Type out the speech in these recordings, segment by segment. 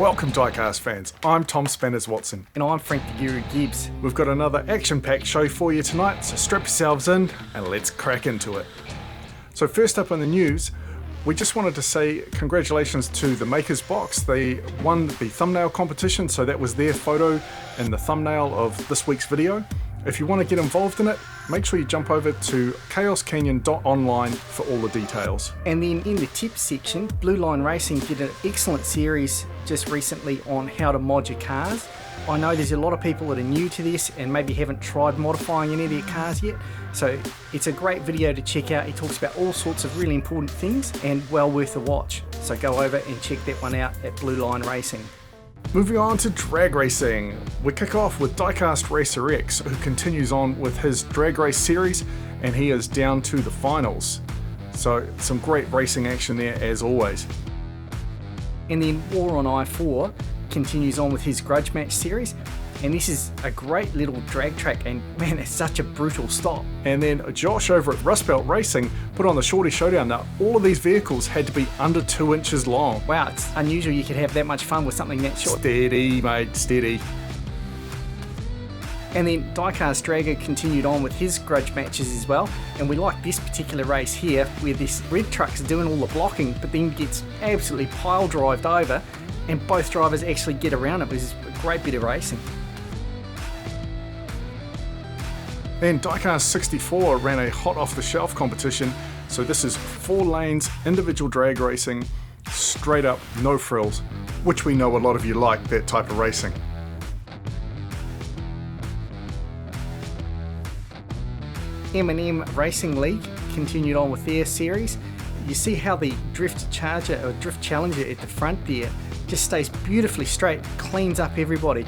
Welcome Diecast fans, I'm Tom Spanners Watson. And I'm Frank the Guru Gibbs. We've got another action-packed show for you tonight, so strap yourselves in and let's crack into it. So first up in the news, we just wanted to say congratulations to the Makers Box. They won the thumbnail competition, so that was their photo in the thumbnail of this week's video. If you want to get involved in it, make sure you jump over to chaoscanyon.online for all the details. And then in the tips section, BlueLine Racing did an excellent series just recently on how to mod your cars. I know there's a lot of people that are new to this and maybe haven't tried modifying any of their cars yet, so it's a great video to check out. It talks about all sorts of really important things and well worth a watch. So go over and check that one out at BlueLine Racing. Moving on to drag racing, we kick off with Diecast RacerX, who continues on with his drag race series, and he is down to the finals. So some great racing action there as always. And then War on I-4 continues on with his grudge match series, and this is a great little drag track, and man, it's such a brutal stop. And then Josh over at Rust Belt Racing put on the Shorty Showdown. Now all of these vehicles had to be under 2 inches long. Wow, it's unusual you could have that much fun with something that short. Steady mate, steady. And then Diecast Draggor continued on with his grudge matches as well, and we like this particular race here where this red truck's doing all the blocking but then gets absolutely pile drived over and both drivers actually get around it. It was a great bit of racing. Then Diecast 64 ran a hot off the shelf competition, so this is 4 lanes, individual drag racing, straight up, no frills, which we know a lot of you like that type of racing. MNM Racing League continued on with their series. You see how the drift challenger at the front there just stays beautifully straight, cleans up everybody.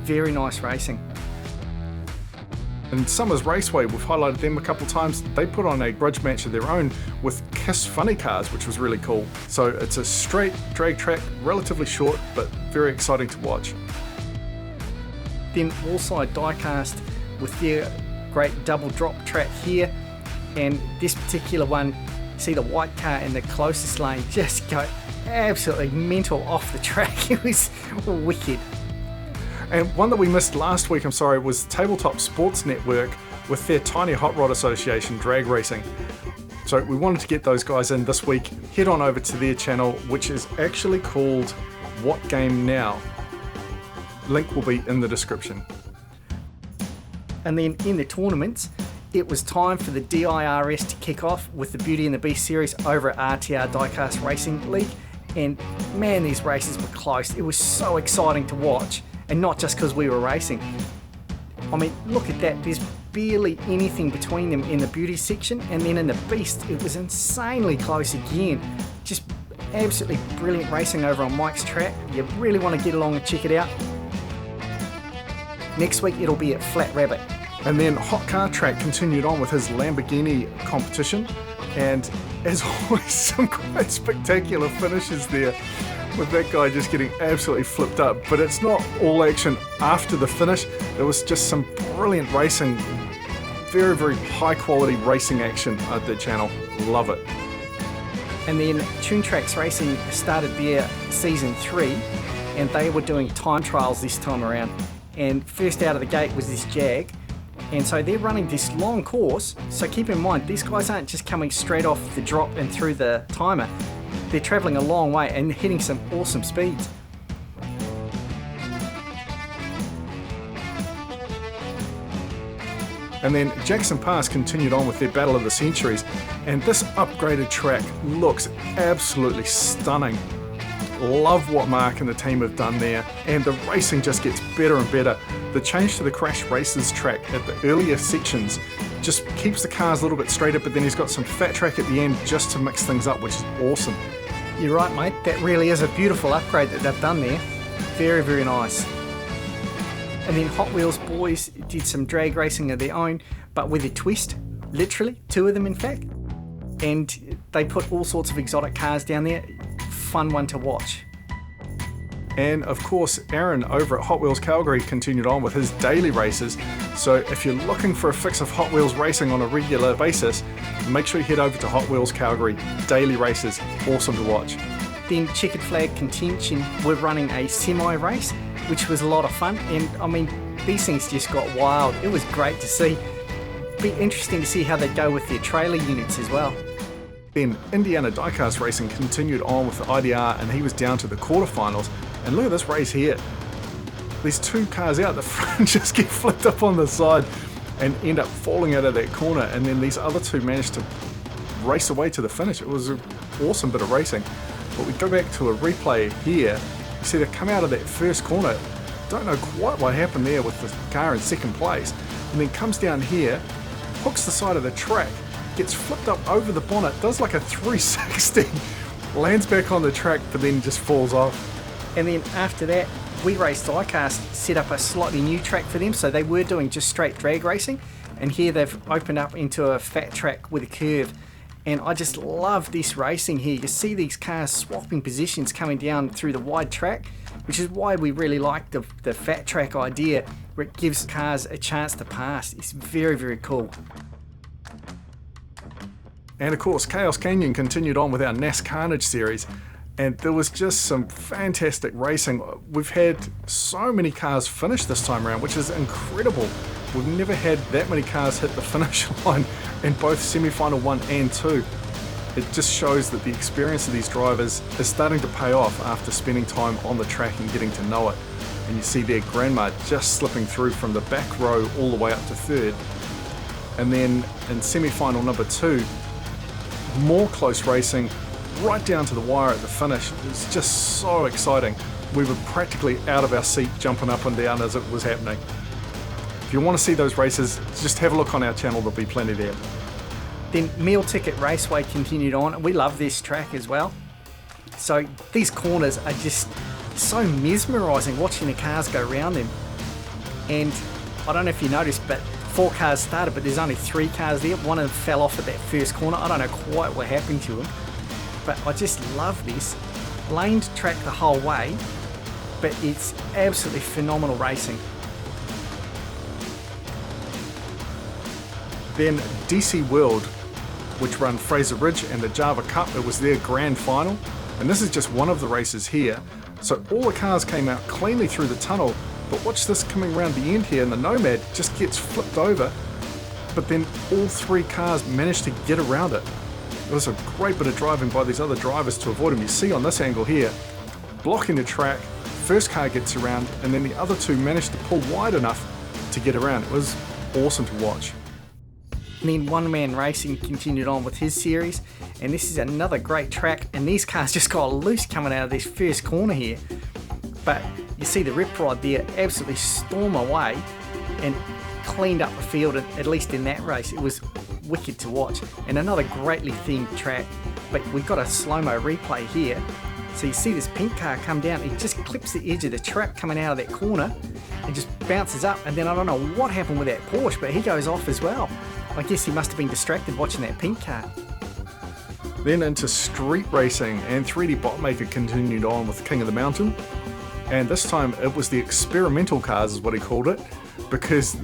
Very nice racing. And Summers Raceway, we've highlighted them a couple times, they put on a grudge match of their own with Kiss funny cars, which was really cool. So it's a straight drag track, relatively short, but very exciting to watch. Then Wallside Diecast with their great double drop track here, and this particular one, see the white car in the closest lane just go absolutely mental off the track. It was wicked. And one that we missed last week, was Tabletop Sports Network with their Tiny Hot Rod Association drag racing. So we wanted to get those guys in this week. Head on over to their channel, which is actually called What Game Now? Link will be in the description. And then in the tournaments, it was time for the DIRS to kick off with the Beauty and the Beast series over at RTR Diecast Racing League. And man, these races were close. It was so exciting to watch. And not just because we were racing. I mean, look at that. There's barely anything between them in the beauty section, and then in the beast, it was insanely close again. Just absolutely brilliant racing over on Mike's track. You really want to get along and check it out. Next week, it'll be at Flat Rabbit. And then Hot Car Track continued on with his Lamborghini competition, and as always, some quite spectacular finishes there, with that guy just getting absolutely flipped up. But it's not all action after the finish. There was just some brilliant racing, very, very high quality racing action at the channel. Love it. And then Trax Racing started their season 3, and they were doing time trials this time around. And first out of the gate was this Jag. And so they're running this long course. So keep in mind, these guys aren't just coming straight off the drop and through the timer. They're travelling a long way and hitting some awesome speeds. And then Jackson Pass continued on with their Battle of the Centuries, and this upgraded track looks absolutely stunning. Love what Mark and the team have done there, and the racing just gets better and better. The change to the Crash Races track at the earlier sections just keeps the cars a little bit straighter, but then he's got some fat track at the end just to mix things up, which is awesome. You're right, mate. That really is a beautiful upgrade that they've done there. Very, very nice. And then Hotwheels Boys did some drag racing of their own, but with a twist. Literally, 2 of them in fact. And they put all sorts of exotic cars down there. Fun one to watch. And of course, Aaron over at Hot Wheels Calgary continued on with his daily races. So if you're looking for a fix of Hot Wheels racing on a regular basis, make sure you head over to Hot Wheels Calgary. Daily races, awesome to watch. Then Checkered Flag Contention were running a semi race, which was a lot of fun. And I mean, these things just got wild. It was great to see. Be interesting to see how they go with their trailer units as well. Then Indiana Diecast Racing continued on with the IDR, and he was down to the quarterfinals. And look at this race here. These two cars out the front just get flipped up on the side and end up falling out of that corner, and then these other two managed to race away to the finish. It was an awesome bit of racing. But we go back to a replay here. You see they come out of that first corner. Don't know quite what happened there with the car in second place, and then comes down here, hooks the side of the track, gets flipped up over the bonnet, does like a 360, lands back on the track, but then just falls off. And then after that, WeRaceDiecast set up a slightly new track for them, so they were doing just straight drag racing, and here they've opened up into a fat track with a curve. And I just love this racing here. You see these cars swapping positions coming down through the wide track, which is why we really like the fat track idea, where it gives cars a chance to pass. It's very, very cool. And of course, Chaos Canyon continued on with our NAS Carnage series, and there was just some fantastic racing. We've had so many cars finish this time around, which is incredible. We've never had that many cars hit the finish line in both semi-final 1 and 2. It just shows that the experience of these drivers is starting to pay off after spending time on the track and getting to know it. And you see there Grandma just slipping through from the back row all the way up to third. And then in semi-final number 2, more close racing right down to the wire at the finish. It was just so exciting. We were practically out of our seat jumping up and down as it was happening. If you want to see those races, just have a look on our channel, there'll be plenty there. Then Meal Ticket Raceway continued on. We love this track as well. So these corners are just so mesmerising watching the cars go around them. And I don't know if you noticed, but 4 cars started, but there's only 3 cars there. One of them fell off at that first corner. I don't know quite what happened to him, but I just love this. Laned track the whole way, but it's absolutely phenomenal racing. Then DC World, which run Fraser Ridge and the Java Cup, it was their grand final. And this is just one of the races here. So all the cars came out cleanly through the tunnel, but watch this coming around the end here, and the Nomad just gets flipped over, but then all 3 cars managed to get around it. It was a great bit of driving by these other drivers to avoid him. You see on this angle here, blocking the track, first car gets around, and then the other 2 managed to pull wide enough to get around. It was awesome to watch. And then One Man Racing continued on with his series, and this is another great track, and these cars just got loose coming out of this first corner here. But you see the rip rod there absolutely storm away and cleaned up the field, at least in that race. It was wicked to watch, and another greatly themed track. But we've got a slow-mo replay here. So you see this pink car come down, it just clips the edge of the track coming out of that corner and just bounces up, and then I don't know what happened with that Porsche, but he goes off as well. I guess he must have been distracted watching that pink car. Then into street racing, and 3D Botmaker continued on with King of the Mountain. And this time it was the experimental cars is what he called it, because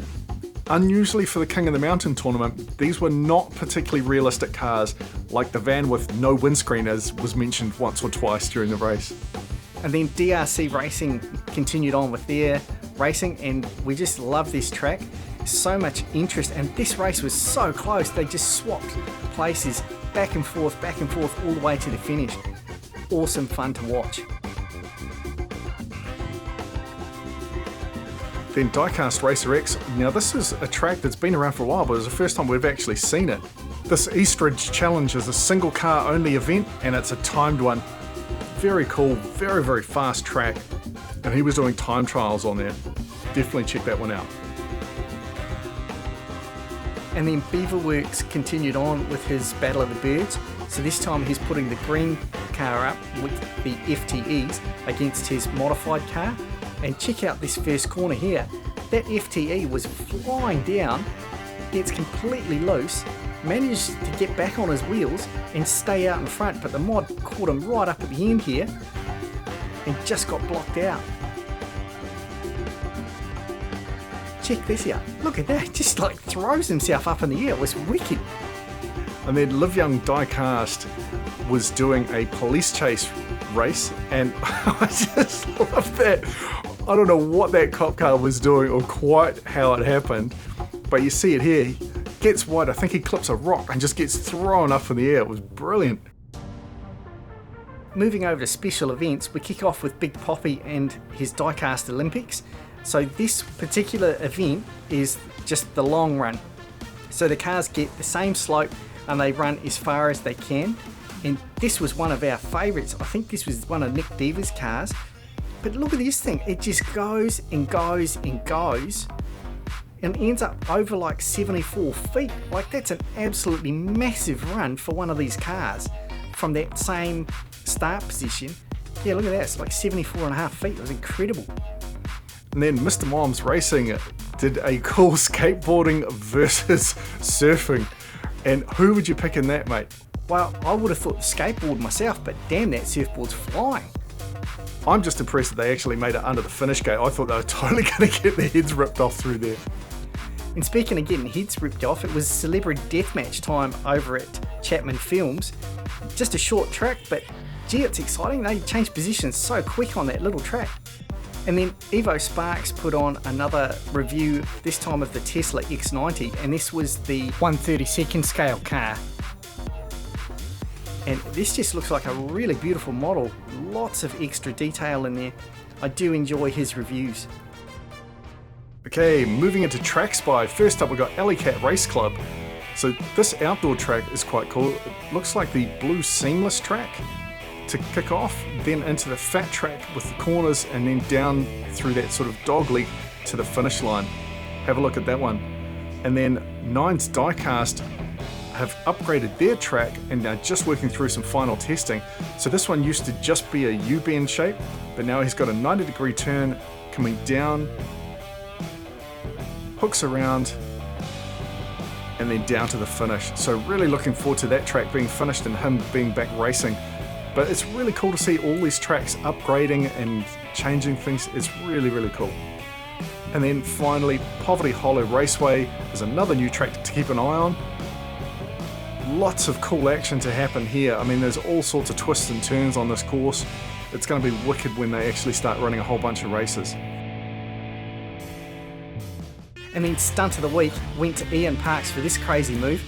unusually for the King of the Mountain tournament, these were not particularly realistic cars, like the van with no windscreen, as was mentioned once or twice during the race. And then DRC Racing continued on with their racing, and we just love this track. So much interest, and this race was so close. They just swapped places back and forth all the way to the finish. Awesome fun to watch. Then Diecast RacerX. Now this is a track that's been around for a while, but it's the first time we've actually seen it. This Eastridge Challenge is a single car only event, and it's a timed one. Very cool, very, very fast track, and he was doing time trials on there. Definitely check that one out. And then Beaverworx continued on with his Battle of the Birds. So this time he's putting the green car up with the FTEs against his modified car. And check out this first corner here. That FTE was flying down, gets completely loose, managed to get back on his wheels and stay out in front, but the mod caught him right up at the end here and just got blocked out. Check this out. Look at that. Just like throws himself up in the air. It was wicked. And then Live Young Diecast was doing a police chase race, and I just love that. I don't know what that cop car was doing or quite how it happened, but you see it here. He gets wide, I think he clips a rock and just gets thrown up in the air. It was brilliant. Moving over to special events, we kick off with Big Poppy and his Diecast Olympics. So this particular event is just the long run. So the cars get the same slope and they run as far as they can. And this was one of our favourites. I think this was one of Nick Deaver's cars. But look at this thing. It just goes and goes and goes and ends up over like 74 feet. Like, that's an absolutely massive run for one of these cars from that same start position. Yeah, look at that. It's like 74.5 feet. It was incredible. And then Mr. Mom's Racing did a cool skateboarding versus surfing. And who would you pick in that, mate? Well, I would have thought the skateboard myself, but damn, that surfboard's flying. I'm just impressed that they actually made it under the finish gate. I thought they were totally going to get their heads ripped off through there. And speaking of getting heads ripped off, it was celebrity deathmatch time over at Chapman Films. Just a short track, but gee, it's exciting. They changed positions so quick on that little track. And then Evo Sparks put on another review, this time of the Tesla X90, and this was the 1/32nd scale car. And this just looks like a really beautiful model. Lots of extra detail in there. I do enjoy his reviews. Okay, moving into Track Spy. First up, we've got Alley Cat Race Club. So this outdoor track is quite cool. It looks like the blue seamless track to kick off, then into the fat track with the corners, and then down through that sort of dog leg to the finish line. Have a look at that one. And then Nine's Diecast have upgraded their track and are just working through some final testing. So this one used to just be a U-bend shape, but now he's got a 90-degree turn coming down, hooks around, and then down to the finish. So really looking forward to that track being finished and him being back racing. But it's really cool to see all these tracks upgrading and changing things. It's really, really cool. And then finally, Poverty Hollow Raceway is another new track to keep an eye on. Lots of cool action to happen here. I mean, there's all sorts of twists and turns on this course. It's going to be wicked when they actually start running a whole bunch of races. And then Stunt of the Week went to Ian Parks for this crazy move.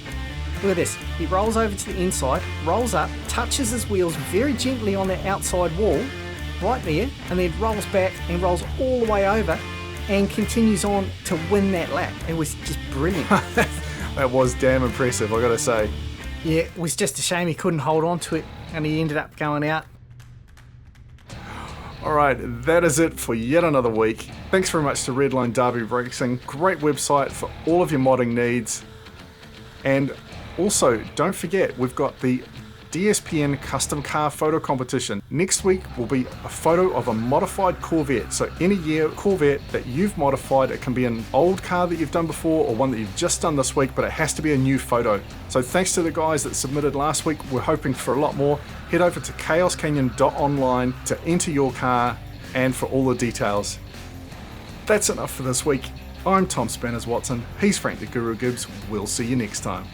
Look at this. He rolls over to the inside, rolls up, touches his wheels very gently on that outside wall, right there, and then rolls back and rolls all the way over and continues on to win that lap. It was just brilliant. That was damn impressive, I gotta say. Yeah, it was just a shame he couldn't hold on to it and he ended up going out. Alright, that is it for yet another week. Thanks very much to Redline Derby Racing. Great website for all of your modding needs. And also, don't forget, we've got the DSPN Custom Car Photo Competition. Next week will be a photo of a modified Corvette. So any year Corvette that you've modified, it can be an old car that you've done before or one that you've just done this week, but it has to be a new photo. So thanks to the guys that submitted last week. We're hoping for a lot more. Head over to chaoscanyon.online to enter your car and for all the details. That's enough for this week. I'm Tom Spanners Watson. He's Frank the Guru Gibbs. We'll see you next time.